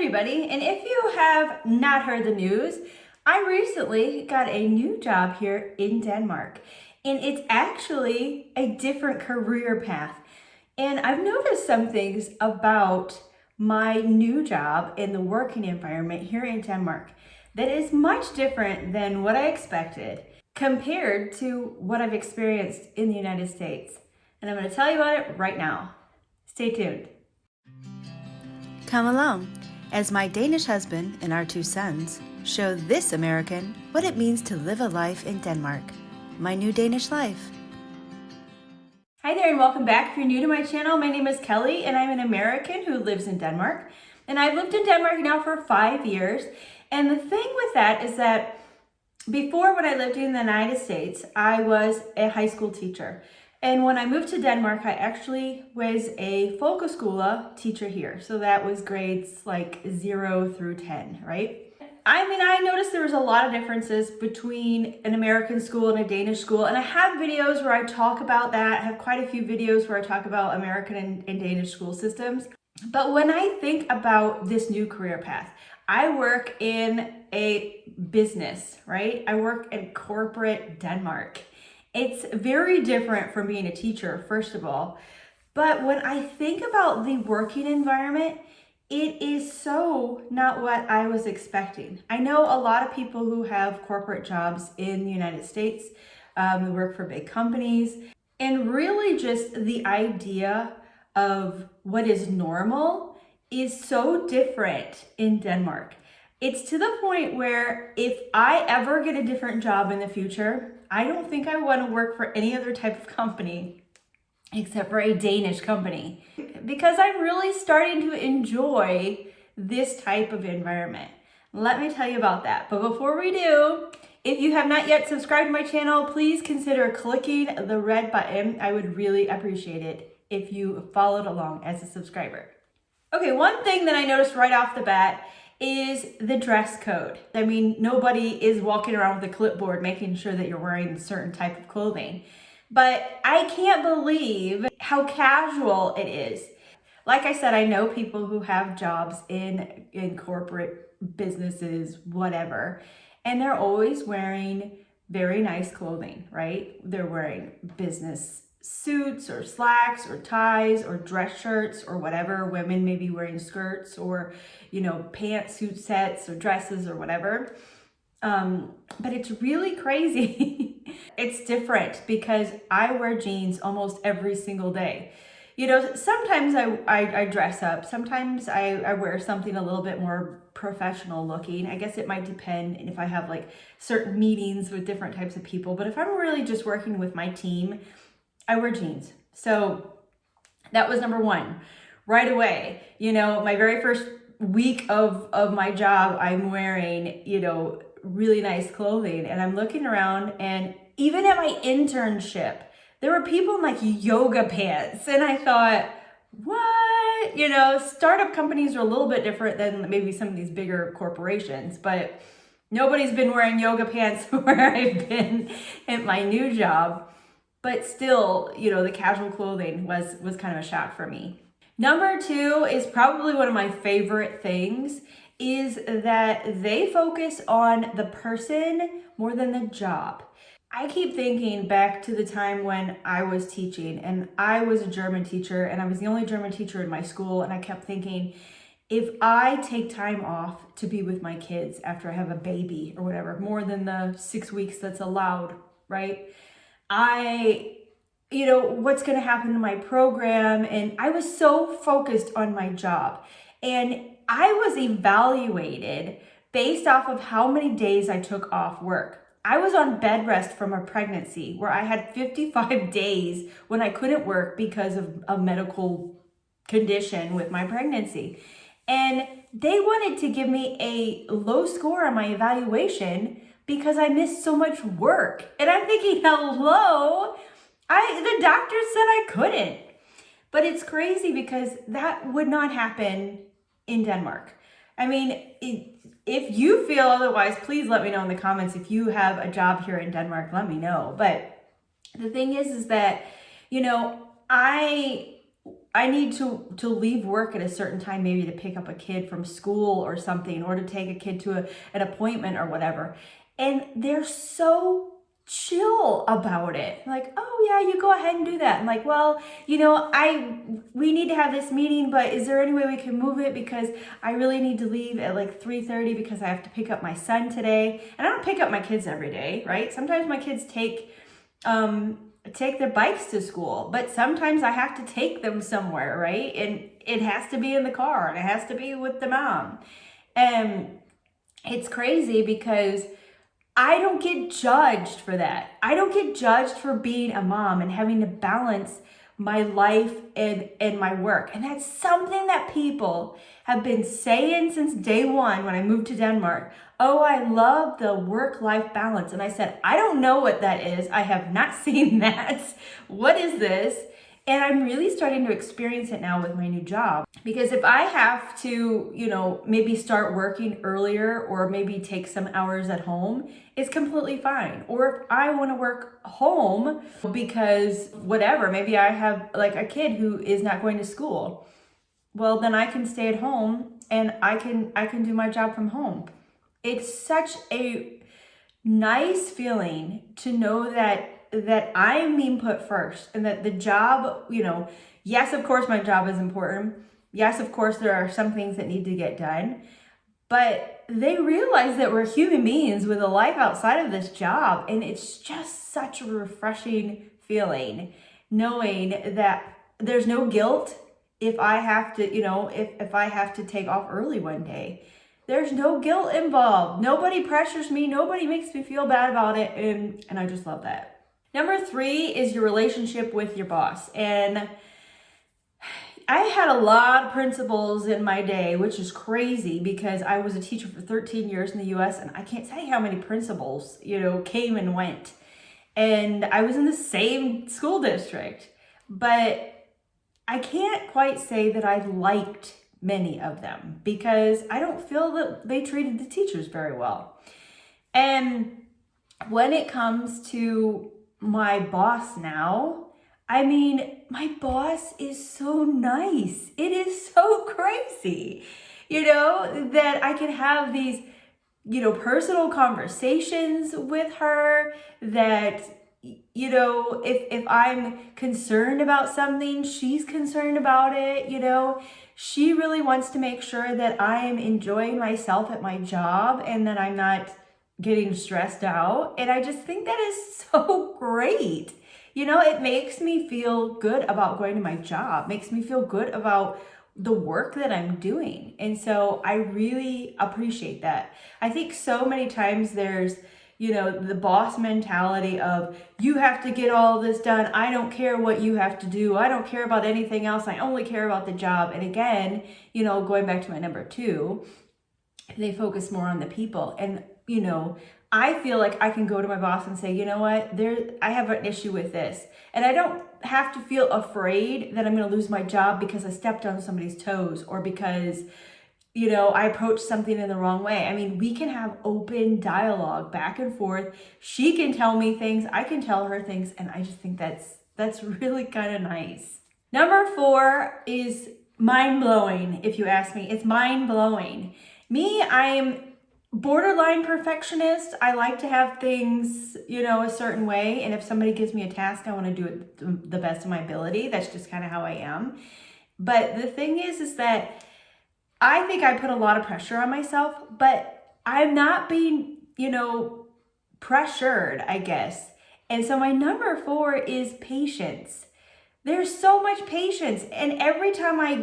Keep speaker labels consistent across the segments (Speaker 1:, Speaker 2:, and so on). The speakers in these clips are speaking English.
Speaker 1: everybody, and if you have not heard the news, I recently got a new job here in Denmark, and it's actually a different career path. And I've noticed some things about my new job in the working environment here in Denmark that is much different than what I expected compared to what I've experienced in the United States. And I'm going to tell you about it right now. Stay tuned.
Speaker 2: Come along as my Danish husband and our 2 sons show this American what it means to live a life in Denmark. My New Danish Life.
Speaker 1: Hi there and welcome back. If you're new to my channel, my name is Kelly and I'm an American who lives in Denmark. And I've lived in Denmark now for 5 years. And the thing with that is that before, when I lived in the United States, I was a high school teacher. And when I moved to Denmark, I actually was a folkeskole teacher here. So that was grades like 0 through 10, right? I noticed there was a lot of differences between an American school and a Danish school. And I have videos where I talk about that. I have quite a few videos where I talk about American and Danish school systems. But when I think about this new career path, I work in a business, right? I work in corporate Denmark. It's very different from being a teacher, first of all. But when I think about the working environment, it is so not what I was expecting. I know a lot of people who have corporate jobs in the United States, who work for big companies, and really just the idea of what is normal is so different in Denmark. It's to the point where if I ever get a different job in the future, I don't think I want to work for any other type of company except for a Danish company, because I'm really starting to enjoy this type of environment. Let me tell you about that. But before we do, if you have not yet subscribed to my channel, please consider clicking the red button. I would really appreciate it if you followed along as a subscriber. Okay, one thing that I noticed right off the bat is the dress code. I mean, nobody is walking around with a clipboard making sure that you're wearing a certain type of clothing. But I can't believe how casual it is. Like I said, I know people who have jobs in corporate businesses, whatever, and they're always wearing very nice clothing, right? They're wearing business suits or slacks or ties or dress shirts or whatever. Women may be wearing skirts or, pantsuit sets or dresses or whatever. But it's really crazy. It's different because I wear jeans almost every single day. Sometimes I dress up. Sometimes I wear something a little bit more professional looking. I guess it might depend if I have like certain meetings with different types of people. But if I'm really just working with my team, I wear jeans. So that was number one. Right away, my very first week of my job, I'm wearing, really nice clothing. And I'm looking around, and even at my internship, there were people in like yoga pants. And I thought, what? Startup companies are a little bit different than maybe some of these bigger corporations, but nobody's been wearing yoga pants where I've been at my new job. But still, the casual clothing was kind of a shock for me. Number 2 is probably one of my favorite things, is that they focus on the person more than the job. I keep thinking back to the time when I was teaching, and I was a German teacher, and I was the only German teacher in my school, and I kept thinking, if I take time off to be with my kids after I have a baby or whatever, more than the 6 weeks that's allowed, right? What's going to happen to my program? And I was so focused on my job. And I was evaluated based off of how many days I took off work. I was on bed rest from a pregnancy where I had 55 days when I couldn't work because of a medical condition with my pregnancy. And they wanted to give me a low score on my evaluation because I missed so much work. And I'm thinking, hello? The doctor said I couldn't. But it's crazy because that would not happen in Denmark. If you feel otherwise, please let me know in the comments. If you have a job here in Denmark, let me know. But the thing is that, I I need to leave work at a certain time, maybe to pick up a kid from school or something, or to take a kid to an appointment or whatever. And they're so chill about it. Like, oh yeah, you go ahead and do that. I'm like, well, we need to have this meeting, but is there any way we can move it? Because I really need to leave at like 3:30 because I have to pick up my son today. And I don't pick up my kids every day, right? Sometimes my kids take their bikes to school, but sometimes I have to take them somewhere, right? And it has to be in the car, and it has to be with the mom. And it's crazy because I don't get judged for that. I don't get judged for being a mom and having to balance my life and my work. And that's something that people have been saying since day one when I moved to Denmark. Oh, I love the work-life balance. And I said, I don't know what that is. I have not seen that. What is this? And I'm really starting to experience it now with my new job. Because if I have to, maybe start working earlier or maybe take some hours at home, it's completely fine. Or if I want to work home because whatever, maybe I have like a kid who is not going to school, well, then I can stay at home and I can do my job from home. It's such a nice feeling to know that I'm being put first and that the job, yes, of course my job is important. Yes, of course there are some things that need to get done, but they realize that we're human beings with a life outside of this job. And it's just such a refreshing feeling knowing that there's no guilt if I have to, if I have to take off early one day. There's no guilt involved. Nobody pressures me. Nobody makes me feel bad about it. And I just love that. Number 3 is your relationship with your boss. And I had a lot of principals in my day, which is crazy because I was a teacher for 13 years in the US, and I can't tell you how many principals, came and went. And I was in the same school district, but I can't quite say that I liked many of them because I don't feel that they treated the teachers very well. And when it comes to my boss now, my boss is so nice. It is so crazy, that I can have these, personal conversations with her that, if I'm concerned about something, she's concerned about it, She really wants to make sure that I am enjoying myself at my job and that I'm not getting stressed out. And I just think that is so great. It makes me feel good about going to my job, makes me feel good about the work that I'm doing. And so I really appreciate that. I think so many times there's, the boss mentality of you have to get all this done. I don't care what you have to do. I don't care about anything else. I only care about the job. And again, going back to my number 2, they focus more on the people. And, I feel like I can go to my boss and say, you know what, I have an issue with this. And I don't have to feel afraid that I'm going to lose my job because I stepped on somebody's toes or because, I approached something in the wrong way. We can have open dialogue back and forth. She can tell me things, I can tell her things. And I just think that's really kind of nice. Number 4 is mind-blowing, if you ask me. It's mind-blowing. Me, I am borderline perfectionist. I like to have things, a certain way. And if somebody gives me a task, I want to do it the best of my ability. That's just kind of how I am. But the thing is that I think I put a lot of pressure on myself, but I'm not being, pressured, I guess. And so my number 4 is patience. There's so much patience. And every time I,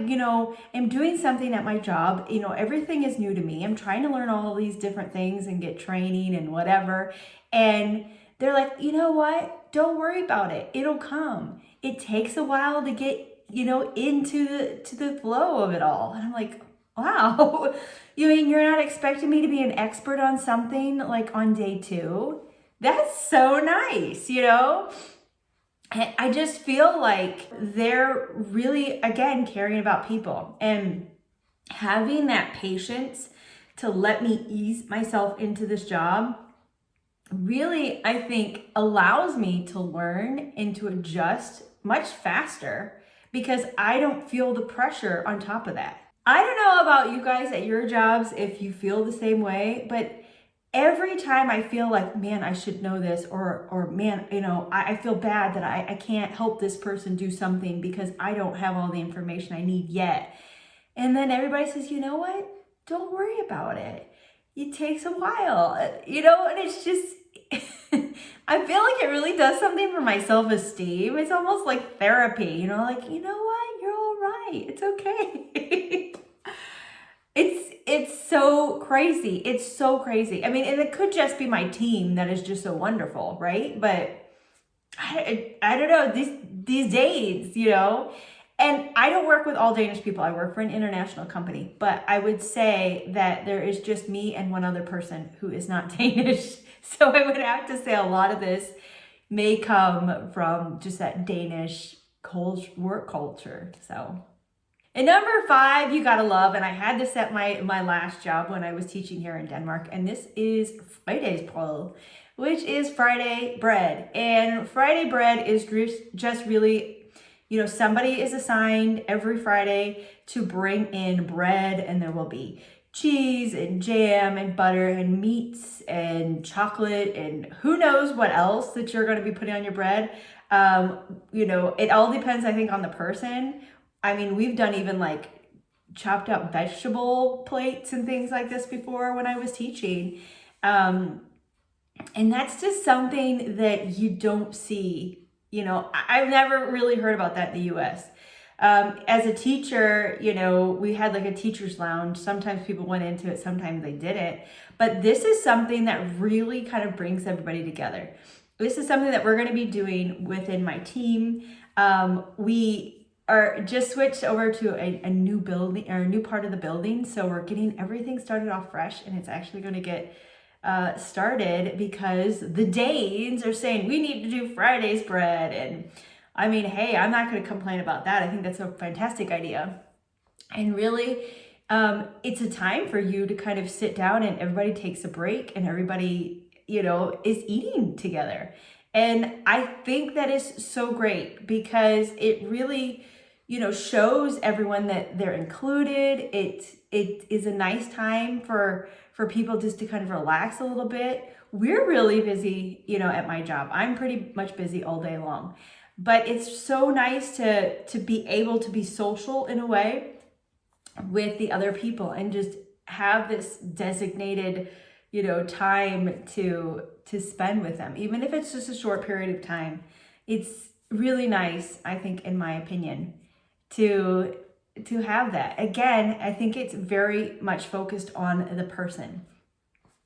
Speaker 1: am doing something at my job, everything is new to me. I'm trying to learn all these different things and get training and whatever. And they're like, you know what? Don't worry about it. It'll come. It takes a while to get, into the flow of it all. And I'm like, wow. You mean you're not expecting me to be an expert on something like on day 2? That's so nice, I just feel like they're really, again, caring about people and having that patience to let me ease myself into this job really, I think, allows me to learn and to adjust much faster because I don't feel the pressure on top of that. I don't know about you guys at your jobs if you feel the same way, but every time I feel like, man, I should know this, or man, I feel bad that I can't help this person do something because I don't have all the information I need yet. And then everybody says, you know what? Don't worry about it. It takes a while, and it's just, I feel like it really does something for my self-esteem. It's almost like therapy, like, you know what? You're all right. It's okay. It's so crazy. It's so crazy. I mean, and it could just be my team that is just so wonderful, right? But I don't know, these days, and I don't work with all Danish people. I work for an international company, but I would say that there is just me and one other person who is not Danish. So I would have to say a lot of this may come from just that Danish work culture. So. And number 5, you gotta love, and I had this at my last job when I was teaching here in Denmark, and this is Fredagsbrød, which is Friday bread. And Friday bread is just really, somebody is assigned every Friday to bring in bread, and there will be cheese and jam and butter and meats and chocolate and who knows what else that you're going to be putting on your bread. It all depends, I think, on the person. I mean, we've done even like chopped up vegetable plates and things like this before when I was teaching. And that's just something that you don't see. I've never really heard about that in the US. As a teacher, we had like a teacher's lounge. Sometimes people went into it, sometimes they didn't. But this is something that really kind of brings everybody together. This is something that we're going to be doing within my team. We are just switched over to a new building, or a new part of the building. So we're getting everything started off fresh, and it's actually going to get started because the Danes are saying we need to do Friday's bread. And I mean, hey, I'm not going to complain about that. I think that's a fantastic idea. And really, it's a time for you to kind of sit down and everybody takes a break and everybody, is eating together. And I think that is so great because it really, shows everyone that they're included. It is a nice time for people just to kind of relax a little bit. We're really busy, at my job. I'm pretty much busy all day long. But it's so nice to be able to be social in a way with the other people and just have this designated, time to spend with them. Even if it's just a short period of time, it's really nice, I think, in my opinion, to have that. Again, I think it's very much focused on the person.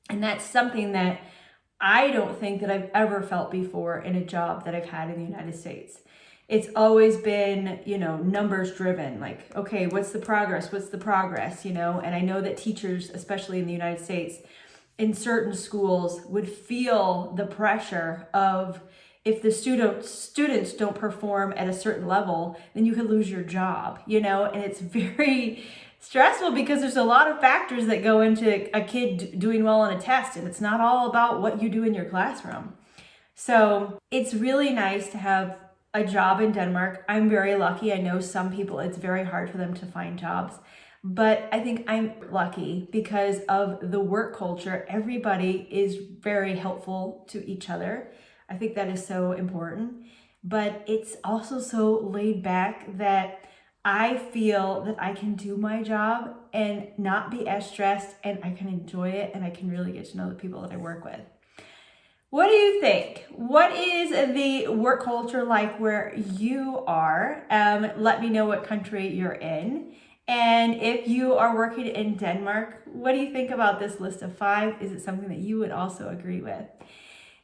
Speaker 1: And that's something that I don't think that I've ever felt before in a job that I've had in the United States. It's always been, numbers driven, like, okay, what's the progress? And I know that teachers, especially in the United States, in certain schools would feel the pressure of, if the students don't perform at a certain level, then you could lose your job, and it's very stressful because there's a lot of factors that go into a kid doing well on a test, and it's not all about what you do in your classroom. So it's really nice to have a job in Denmark. I'm very lucky. I know some people, it's very hard for them to find jobs, but I think I'm lucky because of the work culture. Everybody is very helpful to each other. I think that is so important, but it's also so laid back that I feel that I can do my job and not be as stressed, and I can enjoy it, and I can really get to know the people that I work with. What do you think? What is the work culture like where you are? Let me know what country you're in. And if you are working in Denmark, what do you think about this list of 5? Is it something that you would also agree with?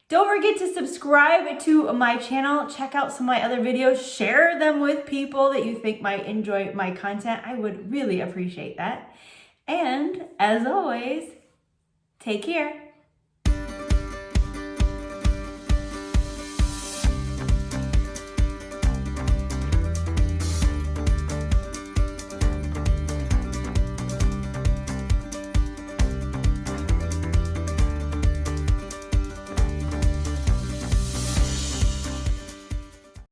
Speaker 1: Don't forget to subscribe to my channel. Check out some of my other videos. Share them with people that you think might enjoy my content. I would really appreciate that. And as always, take care.